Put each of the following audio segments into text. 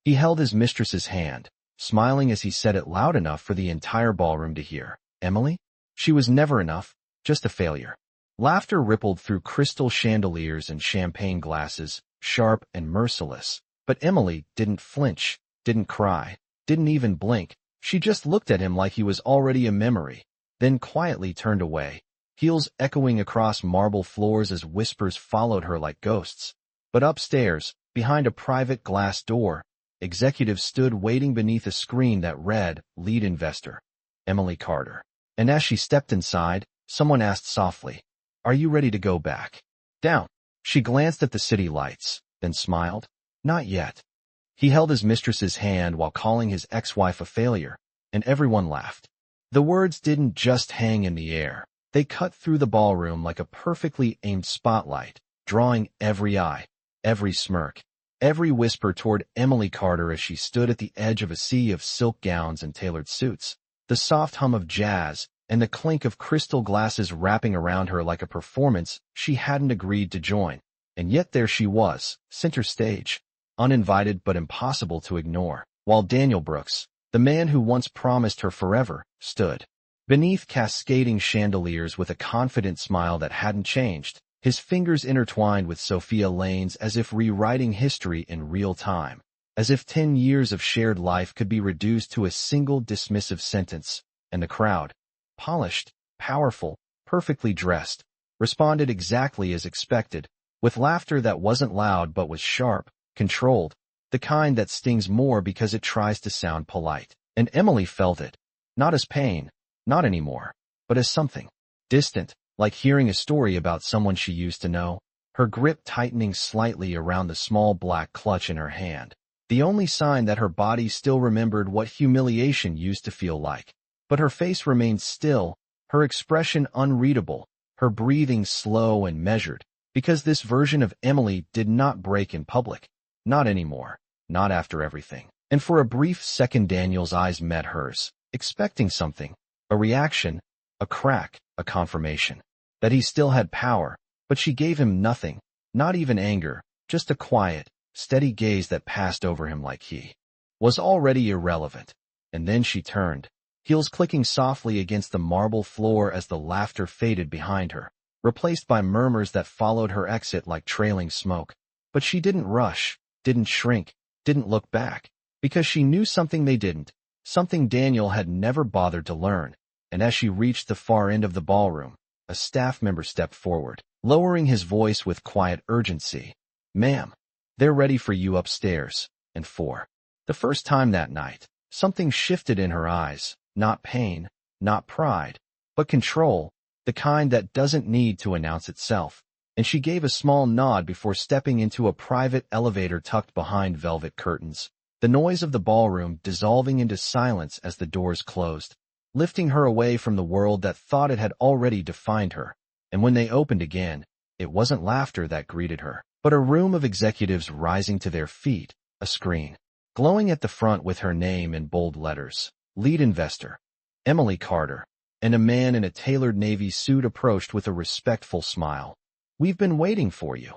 He held his mistress's hand, smiling as he said it loud enough for the entire ballroom to hear. Emily? She was never enough, just a failure. Laughter rippled through crystal chandeliers and champagne glasses, sharp and merciless. But Emily didn't flinch, didn't cry, didn't even blink. She just looked at him like he was already a memory, then quietly turned away, heels echoing across marble floors as whispers followed her like ghosts. But upstairs, behind a private glass door, executives stood waiting beneath a screen that read, "Lead Investor, Emily Carter." And as she stepped inside, someone asked softly, "Are you ready to go back down?" She glanced at the city lights, then smiled. Not yet. He held his mistress's hand while calling his ex-wife a failure, and everyone laughed. The words didn't just hang in the air. They cut through the ballroom like a perfectly aimed spotlight, drawing every eye, every smirk, every whisper toward Emily Carter as she stood at the edge of a sea of silk gowns and tailored suits. The soft hum of jazz and the clink of crystal glasses wrapping around her like a performance she hadn't agreed to join. And yet there she was, center stage, uninvited but impossible to ignore, while Daniel Brooks, the man who once promised her forever, stood beneath cascading chandeliers with a confident smile that hadn't changed, his fingers intertwined with Sophia Lane's as if rewriting history in real time, as if 10 years of shared life could be reduced to a single dismissive sentence. And the crowd, polished, powerful, perfectly dressed, responded exactly as expected, with laughter that wasn't loud but was sharp, controlled, the kind that stings more because it tries to sound polite. And Emily felt it, not as pain, not anymore, but as something distant, like hearing a story about someone she used to know, her grip tightening slightly around the small black clutch in her hand, the only sign that her body still remembered what humiliation used to feel like. But her face remained still, her expression unreadable, her breathing slow and measured, because this version of Emily did not break in public. Not anymore, not after everything. And for a brief second Daniel's eyes met hers, expecting something, a reaction, a crack, a confirmation, that he still had power, but she gave him nothing, not even anger, just a quiet, steady gaze that passed over him like he was already irrelevant. And then she turned, heels clicking softly against the marble floor as the laughter faded behind her, replaced by murmurs that followed her exit like trailing smoke. But she didn't rush, didn't shrink, didn't look back, because she knew something they didn't, something Daniel had never bothered to learn. And as she reached the far end of the ballroom, a staff member stepped forward, lowering his voice with quiet urgency. "Ma'am, they're ready for you upstairs." And for the first time that night, something shifted in her eyes, not pain, not pride, but control, the kind that doesn't need to announce itself. And she gave a small nod before stepping into a private elevator tucked behind velvet curtains, the noise of the ballroom dissolving into silence as the doors closed, lifting her away from the world that thought it had already defined her. And when they opened again, it wasn't laughter that greeted her, but a room of executives rising to their feet, a screen glowing at the front with her name in bold letters, "Lead Investor, Emily Carter," and a man in a tailored navy suit approached with a respectful smile. "We've been waiting for you."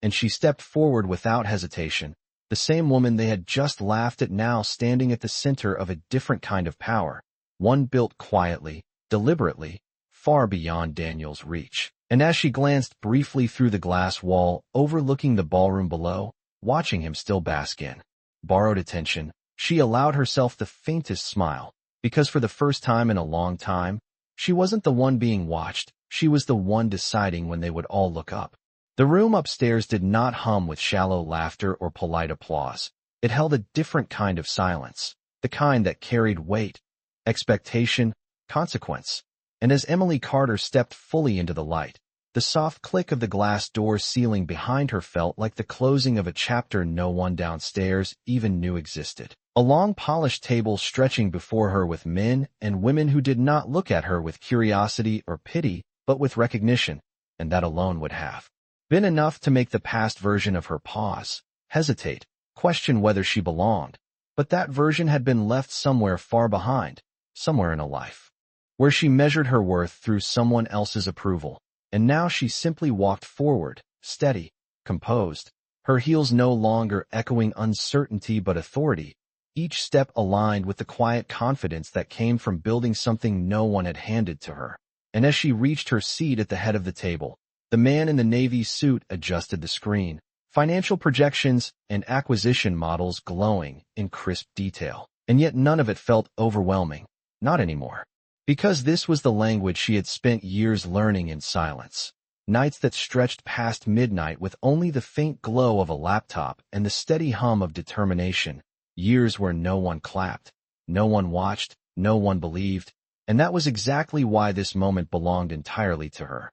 And she stepped forward without hesitation, the same woman they had just laughed at now standing at the center of a different kind of power, one built quietly, deliberately, far beyond Daniel's reach. And as she glanced briefly through the glass wall overlooking the ballroom below, watching him still bask in borrowed attention, she allowed herself the faintest smile, because for the first time in a long time, she wasn't the one being watched, she was the one deciding when they would all look up. The room upstairs did not hum with shallow laughter or polite applause. It held a different kind of silence, the kind that carried weight, expectation, consequence. And as Emily Carter stepped fully into the light, the soft click of the glass door ceiling behind her felt like the closing of a chapter no one downstairs even knew existed. A long polished table stretching before her with men and women who did not look at her with curiosity or pity, but with recognition, and that alone would have been enough to make the past version of her pause, hesitate, question whether she belonged. But that version had been left somewhere far behind, somewhere in a life where she measured her worth through someone else's approval. And now she simply walked forward, steady, composed, her heels no longer echoing uncertainty but authority, each step aligned with the quiet confidence that came from building something no one had handed to her. And as she reached her seat at the head of the table, the man in the navy suit adjusted the screen, financial projections and acquisition models glowing in crisp detail. And yet none of it felt overwhelming. Not anymore. Because this was the language she had spent years learning in silence. Nights that stretched past midnight with only the faint glow of a laptop and the steady hum of determination. Years where no one clapped, no one watched, no one believed. And that was exactly why this moment belonged entirely to her.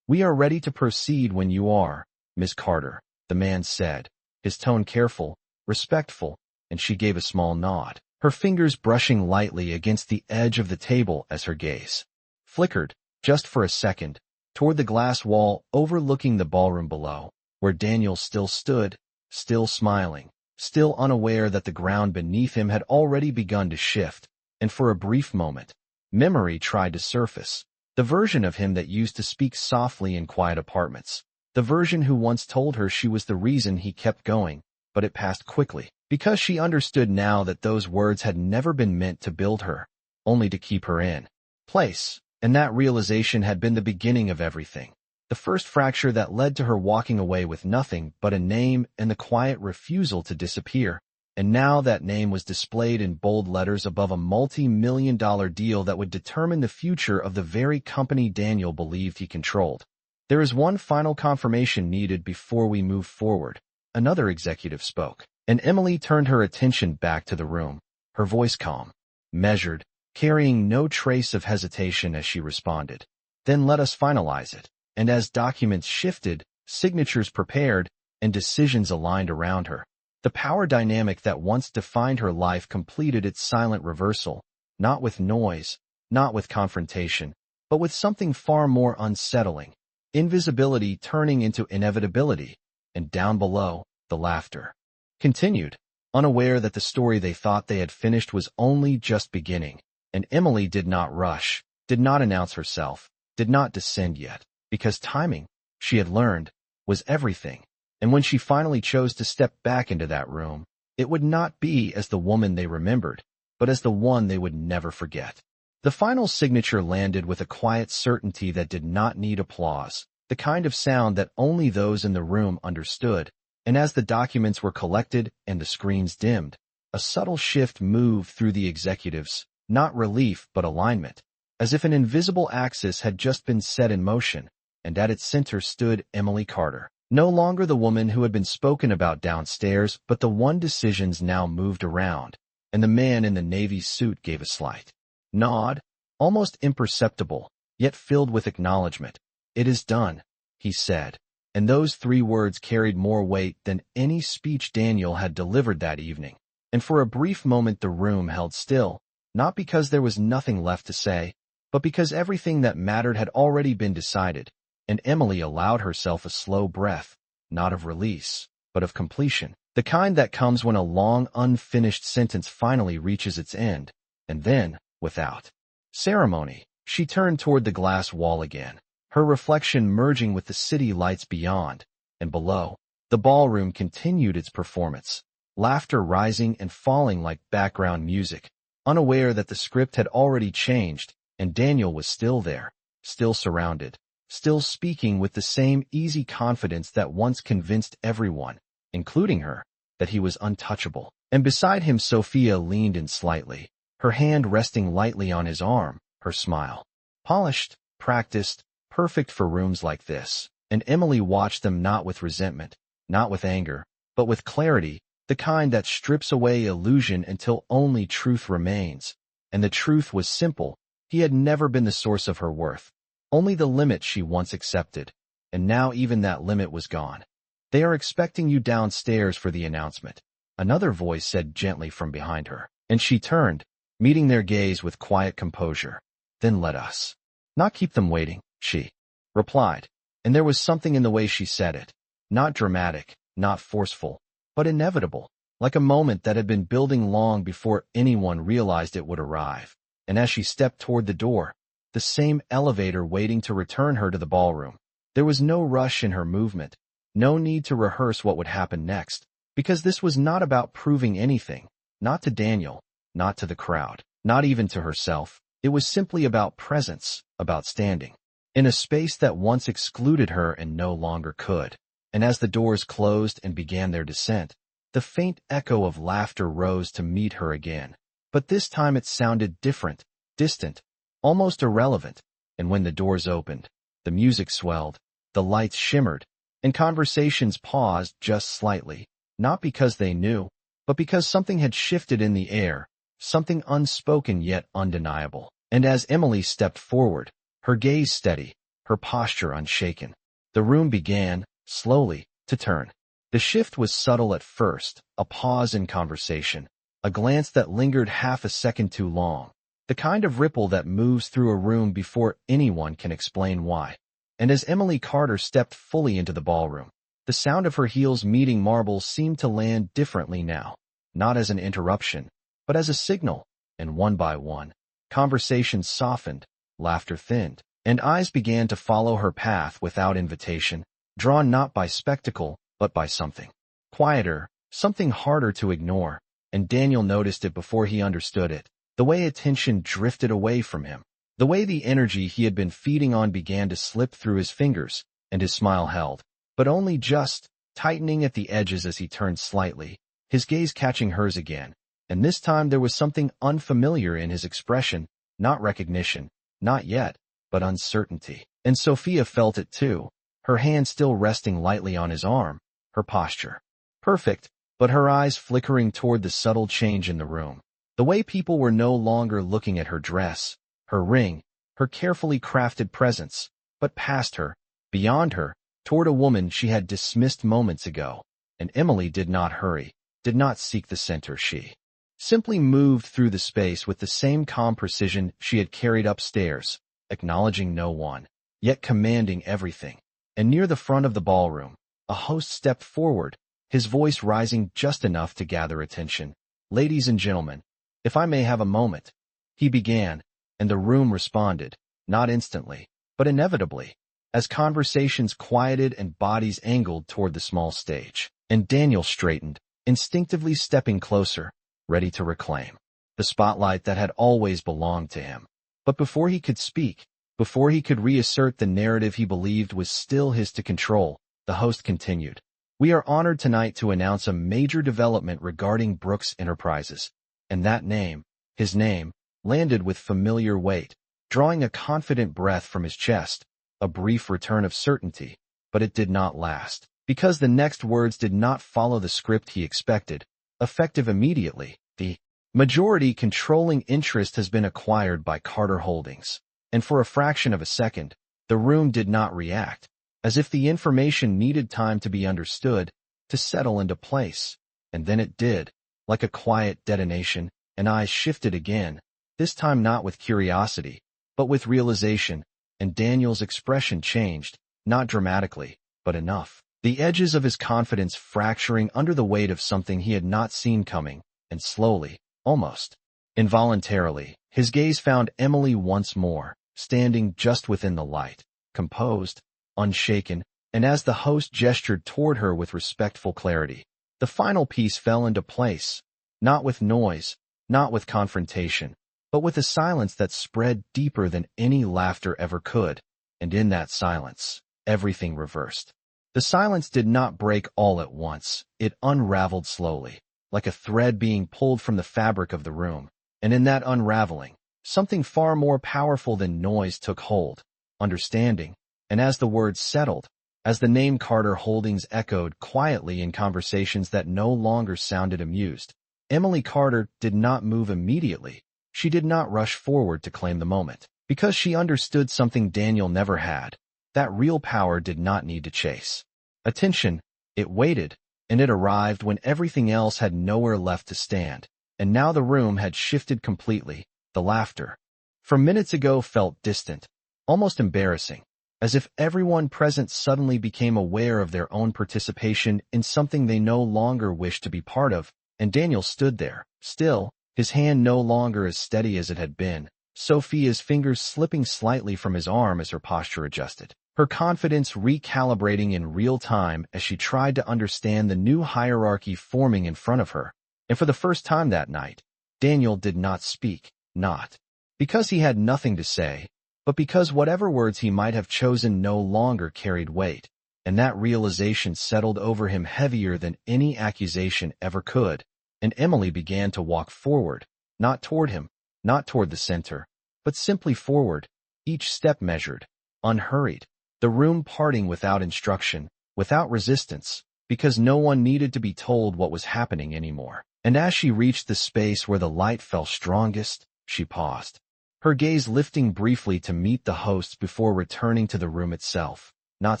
"We are ready to proceed when you are, Miss Carter," the man said, his tone careful, respectful, and she gave a small nod, her fingers brushing lightly against the edge of the table as her gaze flickered, just for a second, toward the glass wall overlooking the ballroom below, where Daniel still stood, still smiling, still unaware that the ground beneath him had already begun to shift, and for a brief moment, memory tried to surface. The version of him that used to speak softly in quiet apartments. The version who once told her she was the reason he kept going, but it passed quickly, because she understood now that those words had never been meant to build her, only to keep her in place. And that realization had been the beginning of everything. The first fracture that led to her walking away with nothing but a name and the quiet refusal to disappear. And now that name was displayed in bold letters above a multi-million-dollar deal that would determine the future of the very company Daniel believed he controlled. "There is one final confirmation needed before we move forward," another executive spoke, and Emily turned her attention back to the room, her voice calm, measured, carrying no trace of hesitation as she responded. "Then let us finalize it." And as documents shifted, signatures prepared, and decisions aligned around her, the power dynamic that once defined her life completed its silent reversal, not with noise, not with confrontation, but with something far more unsettling, invisibility turning into inevitability, and down below, the laughter continued, unaware that the story they thought they had finished was only just beginning. And Emily did not rush, did not announce herself, did not descend yet, because timing, she had learned, was everything. And when she finally chose to step back into that room, it would not be as the woman they remembered, but as the one they would never forget. The final signature landed with a quiet certainty that did not need applause, the kind of sound that only those in the room understood. And as the documents were collected and the screens dimmed, a subtle shift moved through the executives, not relief but alignment, as if an invisible axis had just been set in motion, and at its center stood Emily Carter. No longer the woman who had been spoken about downstairs, but the one decisions now moved around, and the man in the navy suit gave a slight nod, almost imperceptible, yet filled with acknowledgement. "It is done," he said, and those 3 words carried more weight than any speech Daniel had delivered that evening. And for a brief moment the room held still, not because there was nothing left to say, but because everything that mattered had already been decided. And Emily allowed herself a slow breath, not of release, but of completion, the kind that comes when a long, unfinished sentence finally reaches its end. And then, without ceremony, she turned toward the glass wall again, her reflection merging with the city lights beyond, and below, the ballroom continued its performance, laughter rising and falling like background music, unaware that the script had already changed, and Daniel was still there, still surrounded, still speaking with the same easy confidence that once convinced everyone, including her, that he was untouchable. And beside him Sophia leaned in slightly, her hand resting lightly on his arm, her smile polished, practiced, perfect for rooms like this. And Emily watched them not with resentment, not with anger, but with clarity, the kind that strips away illusion until only truth remains. And the truth was simple: he had never been the source of her worth, only the limit she once accepted, and now even that limit was gone. "They are expecting you downstairs for the announcement," another voice said gently from behind her, and she turned, meeting their gaze with quiet composure. "Then let us not keep them waiting," she replied, and there was something in the way she said it, not dramatic, not forceful, but inevitable, like a moment that had been building long before anyone realized it would arrive. And as she stepped toward the door, the same elevator waiting to return her to the ballroom, there was no rush in her movement, No need to rehearse what would happen next, because this was not about proving anything, not to Daniel, not to the crowd, not even to herself. It was simply about presence, about standing in a space that once excluded her and no longer could. And as the doors closed and began their descent, the faint echo of laughter rose to meet her again. But this time it sounded different, distant, almost irrelevant. And when the doors opened, the music swelled, the lights shimmered, and conversations paused just slightly, not because they knew, but because something had shifted in the air, something unspoken yet undeniable. And as Emily stepped forward, her gaze steady, her posture unshaken, the room began, slowly, to turn. The shift was subtle at first, a pause in conversation, a glance that lingered half a second too long, the kind of ripple that moves through a room before anyone can explain why. And as Emily Carter stepped fully into the ballroom, the sound of her heels meeting marble seemed to land differently now, not as an interruption, but as a signal, and one by one, conversations softened, laughter thinned, and eyes began to follow her path without invitation, drawn not by spectacle, but by something quieter, something harder to ignore. And Daniel noticed it before he understood it, the way attention drifted away from him, the way the energy he had been feeding on began to slip through his fingers, and his smile held, but only just, tightening at the edges as he turned slightly, his gaze catching hers again. And this time there was something unfamiliar in his expression, not recognition, not yet, but uncertainty. And Sophia felt it too, her hand still resting lightly on his arm, her posture perfect, but her eyes flickering toward the subtle change in the room. The way people were no longer looking at her dress, her ring, her carefully crafted presence, but past her, beyond her, toward a woman she had dismissed moments ago. And Emily did not hurry, did not seek the center. She simply moved through the space with the same calm precision she had carried upstairs, acknowledging no one, yet commanding everything. And near the front of the ballroom, a host stepped forward, his voice rising just enough to gather attention. "Ladies and gentlemen, if I may have a moment," he began, and the room responded, not instantly, but inevitably, as conversations quieted and bodies angled toward the small stage. And Daniel straightened, instinctively stepping closer, ready to reclaim the spotlight that had always belonged to him. But before he could speak, before he could reassert the narrative he believed was still his to control, the host continued. "We are honored tonight to announce a major development regarding Brooks Enterprises." And that name, his name, landed with familiar weight, drawing a confident breath from his chest, a brief return of certainty, but it did not last, because the next words did not follow the script he expected. Effective immediately, the majority controlling interest has been acquired by Carter Holdings. And for a fraction of a second, the room did not react, as if the information needed time to be understood, to settle into place. And then it did, like a quiet detonation, and eyes shifted again, this time not with curiosity, but with realization, and Daniel's expression changed, not dramatically, but enough. The edges of his confidence fracturing under the weight of something he had not seen coming, and slowly, almost involuntarily, his gaze found Emily once more, standing just within the light, composed, unshaken, and as the host gestured toward her with respectful clarity, the final piece fell into place, not with noise, not with confrontation, but with a silence that spread deeper than any laughter ever could. And in that silence, everything reversed. The silence did not break all at once, it unraveled slowly, like a thread being pulled from the fabric of the room, and in that unraveling, something far more powerful than noise took hold, understanding. And as the words settled, as the name Carter Holdings echoed quietly in conversations that no longer sounded amused, Emily Carter did not move immediately. She did not rush forward to claim the moment, because she understood something Daniel never had. That real power did not need to chase attention. It waited, and it arrived when everything else had nowhere left to stand. And now the room had shifted completely. The laughter, from minutes ago, felt distant, almost embarrassing, as if everyone present suddenly became aware of their own participation in something they no longer wished to be part of. And Daniel stood there, still, his hand no longer as steady as it had been, Sophia's fingers slipping slightly from his arm as her posture adjusted. her confidence recalibrating in real time as she tried to understand the new hierarchy forming in front of her. And for the first time that night, Daniel did not speak, not because he had nothing to say, but because whatever words he might have chosen no longer carried weight, and that realization settled over him heavier than any accusation ever could, and Emily began to walk forward, not toward him, not toward the center, but simply forward, each step measured, unhurried, the room parting without instruction, without resistance, because no one needed to be told what was happening anymore. And as she reached the space where the light fell strongest, she paused, her gaze lifting briefly to meet the hosts before returning to the room itself, not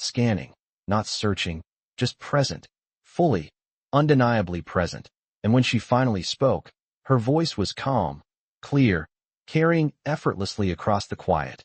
scanning, not searching, just present, fully, undeniably present. And when she finally spoke, her voice was calm, clear, carrying effortlessly across the quiet.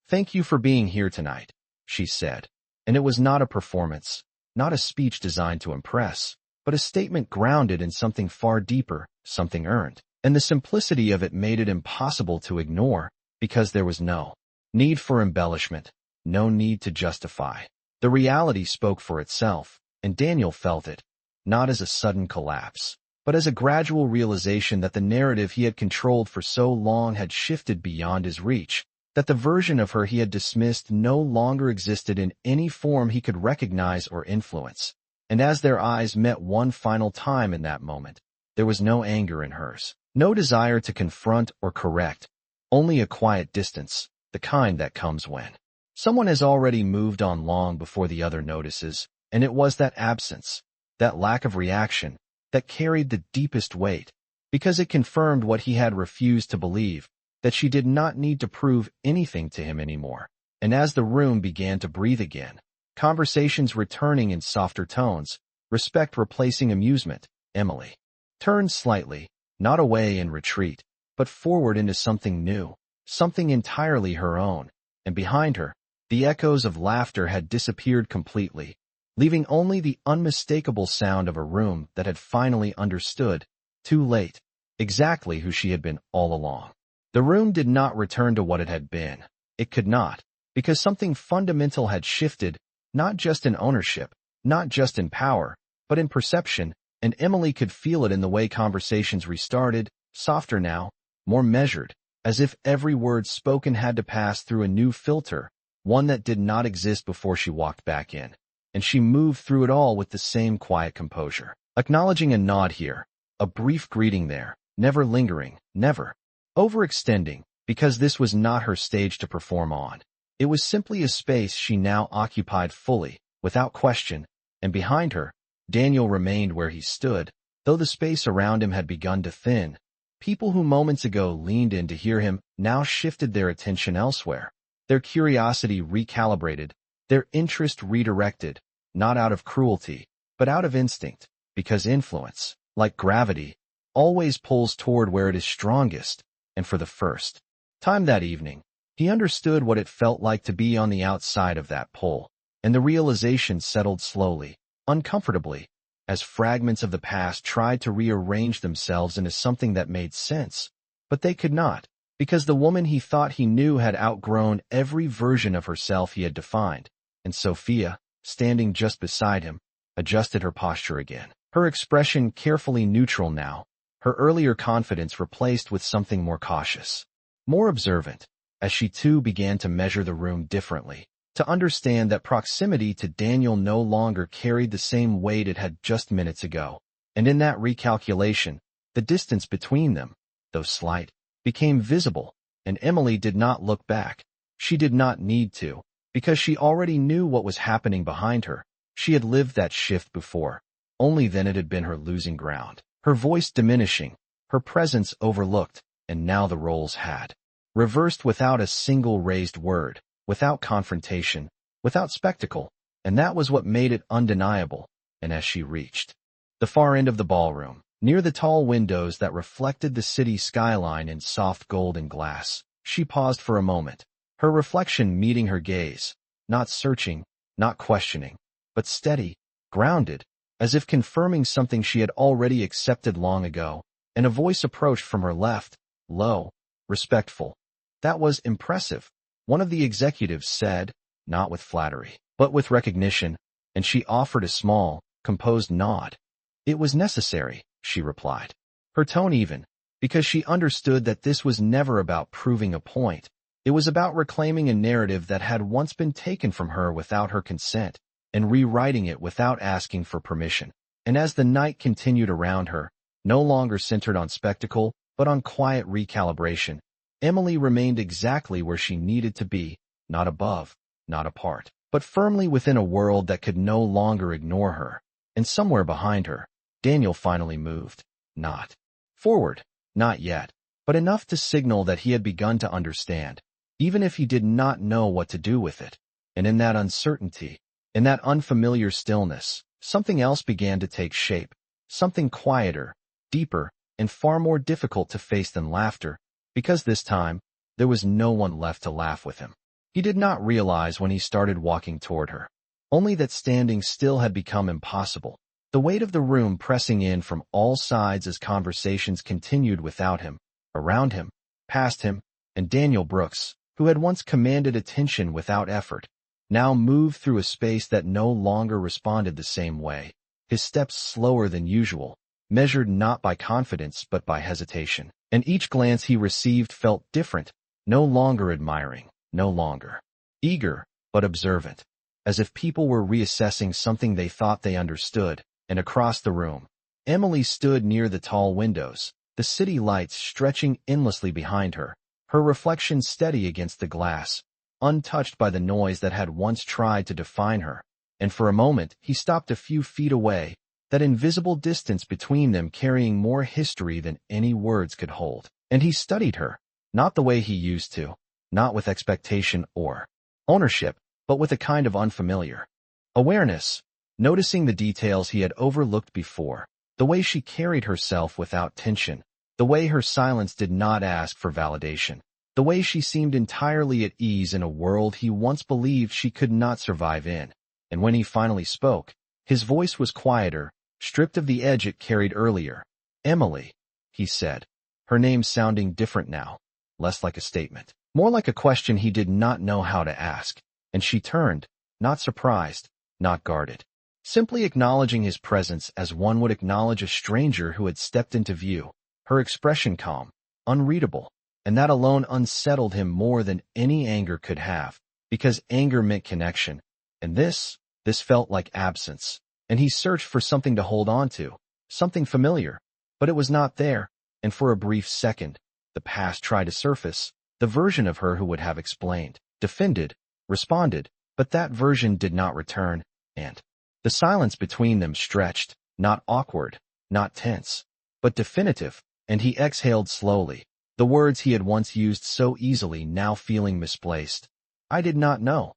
"Thank you for being here tonight," she said. And it was not a performance, not a speech designed to impress, but a statement grounded in something far deeper, something earned. And the simplicity of it made it impossible to ignore, because there was no need for embellishment, no need to justify. The reality spoke for itself, and Daniel felt it, not as a sudden collapse, but as a gradual realization that the narrative he had controlled for so long had shifted beyond his reach, that the version of her he had dismissed no longer existed in any form he could recognize or influence. And as their eyes met one final time in that moment, there was no anger in hers, no desire to confront or correct, only a quiet distance, the kind that comes when someone has already moved on long before the other notices, and it was that absence, that lack of reaction, that carried the deepest weight, because it confirmed what he had refused to believe, that she did not need to prove anything to him anymore. And as the room began to breathe again, conversations returning in softer tones, respect replacing amusement, Emily turned slightly, not away in retreat, but forward into something new, something entirely her own, and behind her, the echoes of laughter had disappeared completely, leaving only the unmistakable sound of a room that had finally understood, too late, exactly who she had been all along. The room did not return to what it had been. It could not, because something fundamental had shifted, not just in ownership, not just in power, but in perception, and Emily could feel it in the way conversations restarted, softer now, more measured, as if every word spoken had to pass through a new filter, one that did not exist before she walked back in. And she moved through it all with the same quiet composure, acknowledging a nod here, a brief greeting there, never lingering, never overextending, because this was not her stage to perform on. It was simply a space she now occupied fully, without question, and behind her, Daniel remained where he stood, though the space around him had begun to thin. People who moments ago leaned in to hear him now shifted their attention elsewhere, their curiosity recalibrated, their interest redirected, not out of cruelty, but out of instinct, because influence, like gravity, always pulls toward where it is strongest, and for the first time that evening, he understood what it felt like to be on the outside of that pull, and the realization settled slowly, uncomfortably, as fragments of the past tried to rearrange themselves into something that made sense, but they could not, because the woman he thought he knew had outgrown every version of herself he had defined, and Sophia, standing just beside him, adjusted her posture again, her expression carefully neutral now, her earlier confidence replaced with something more cautious, more observant, as she too began to measure the room differently, to understand that proximity to Daniel no longer carried the same weight it had just minutes ago. And in that recalculation, the distance between them, though slight, became visible, and Emily did not look back. She did not need to, because she already knew what was happening behind her. She had lived that shift before. Only then it had been her losing ground, her voice diminishing, her presence overlooked, and now the roles had reversed without a single raised word, without confrontation, without spectacle, and that was what made it undeniable. And as she reached the far end of the ballroom, near the tall windows that reflected the city skyline in soft golden glass, she paused for a moment, her reflection meeting her gaze, not searching, not questioning, but steady, grounded, as if confirming something she had already accepted long ago, and a voice approached from her left, low, respectful. "That was impressive," one of the executives said, not with flattery, but with recognition, and she offered a small, composed nod. "It was necessary," she replied. Her tone even, because she understood that this was never about proving a point. It was about reclaiming a narrative that had once been taken from her without her consent, and rewriting it without asking for permission. And as the night continued around her, no longer centered on spectacle, but on quiet recalibration, Emily remained exactly where she needed to be, not above, not apart, but firmly within a world that could no longer ignore her. And somewhere behind her, Daniel finally moved. Not forward, not yet, but enough to signal that he had begun to understand, even if he did not know what to do with it. And in that uncertainty, in that unfamiliar stillness, something else began to take shape, something quieter, deeper, and far more difficult to face than laughter, because this time, there was no one left to laugh with him. He did not realize when he started walking toward her, only that standing still had become impossible, the weight of the room pressing in from all sides as conversations continued without him, around him, past him, and Daniel Brooks, who had once commanded attention without effort, now moved through a space that no longer responded the same way, his steps slower than usual, measured not by confidence but by hesitation, and each glance he received felt different, no longer admiring, no longer eager, but observant, as if people were reassessing something they thought they understood. And across the room, Emily stood near the tall windows, the city lights stretching endlessly behind her, her reflection steady against the glass, untouched by the noise that had once tried to define her. And for a moment he stopped a few feet away, that invisible distance between them carrying more history than any words could hold. And he studied her, not the way he used to, not with expectation or ownership, but with a kind of unfamiliar awareness, noticing the details he had overlooked before, the way she carried herself without tension, the way her silence did not ask for validation, the way she seemed entirely at ease in a world he once believed she could not survive in. And when he finally spoke, his voice was quieter, stripped of the edge it carried earlier. "Emily," he said, her name sounding different now, less like a statement, more like a question he did not know how to ask. And she turned, not surprised, not guarded, simply acknowledging his presence as one would acknowledge a stranger who had stepped into view, her expression calm, unreadable, and that alone unsettled him more than any anger could have, because anger meant connection, and this felt like absence, and he searched for something to hold on to, something familiar, but it was not there, and for a brief second, the past tried to surface, the version of her who would have explained, defended, responded, but that version did not return, and the silence between them stretched, not awkward, not tense, but definitive, and he exhaled slowly, the words he had once used so easily now feeling misplaced. "I did not know,"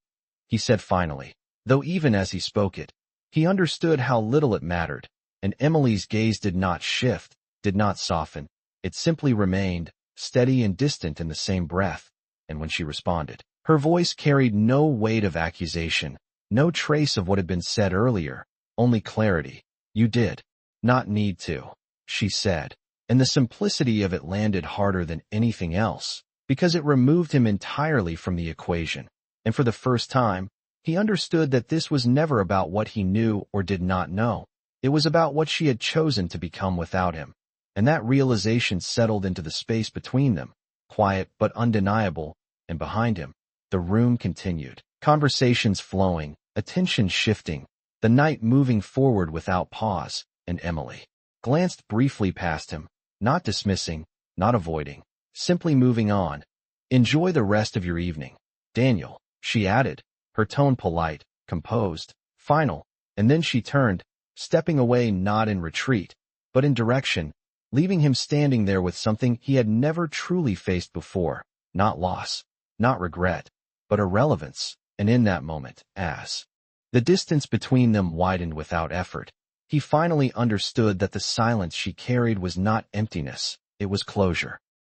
he said finally, though even as he spoke it, he understood how little it mattered, and Emily's gaze did not shift, did not soften, it simply remained, steady and distant in the same breath, and when she responded, her voice carried no weight of accusation, no trace of what had been said earlier, only clarity. "You did not need to," she said, and the simplicity of it landed harder than anything else, because it removed him entirely from the equation, and for the first time, he understood that this was never about what he knew or did not know. It was about what she had chosen to become without him, and that realization settled into the space between them, quiet but undeniable, and behind him, the room continued. Conversations flowing, attention shifting, the night moving forward without pause, and Emily glanced briefly past him, not dismissing, not avoiding, simply moving on. "Enjoy the rest of your evening, Daniel," she added, her tone polite, composed, final, and then she turned, stepping away not in retreat, but in direction, leaving him standing there with something he had never truly faced before, not loss, not regret, but irrelevance. And in that moment, as the distance between them widened without effort, he finally understood that the silence she carried was not emptiness, it was closure.